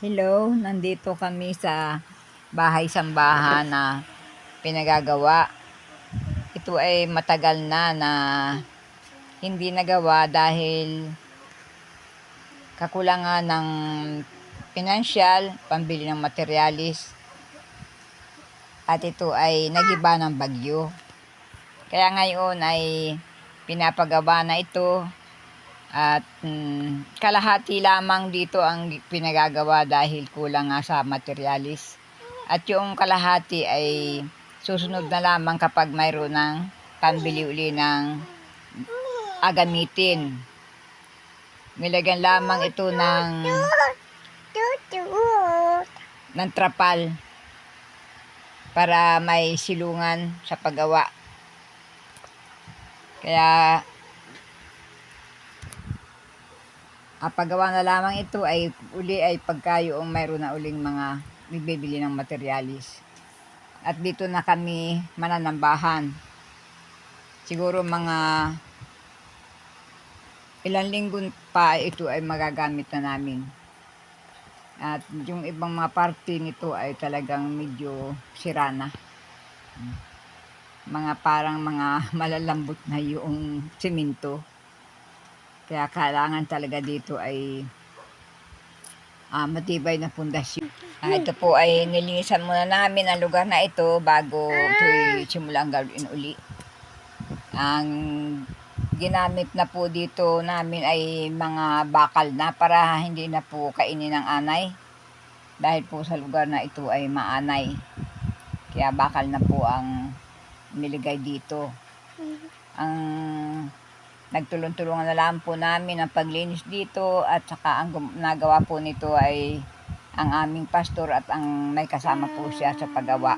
Hello, nandito kami sa bahay-sambahan na pinagagawa. Ito ay matagal na hindi nagawa dahil kakulangan ng pinansyal, pambili ng materialis, at ito ay nagiba ng bagyo. Kaya ngayon ay pinapagawa na ito. At kalahati lamang dito ang pinagagawa dahil kulang nga sa materialis. At yung kalahati ay susunod na lamang kapag mayroon ng pambili uli ng agamitin. Nilagyan lamang ito ng trapal para may silungan sa paggawa. Kaya paggawa na lamang ito ay uli ay pagkayong mayroon na uling mga bibili ng materialis. At dito na kami mananambahan. Siguro mga ilang linggo pa ito ay magagamit na namin. At yung ibang mga parte nito ay talagang medyo sira na. Parang mga malalambot na yung simento. Kaya kailangan talaga dito ay matibay na pundasyon. Ito po ay nilinisan muna namin ang lugar na ito bago ito simulang gawin uli. Ang ginamit na po dito namin ay mga bakal na para hindi na po kainin ng anay. Dahil po sa lugar na ito ay maanay. Kaya bakal na po ang niligay dito. Ang nagtulong-tulungan na lang po namin ang paglinis dito at saka ang nagawa po nito ay ang aming pastor at ang may kasama po siya sa paggawa.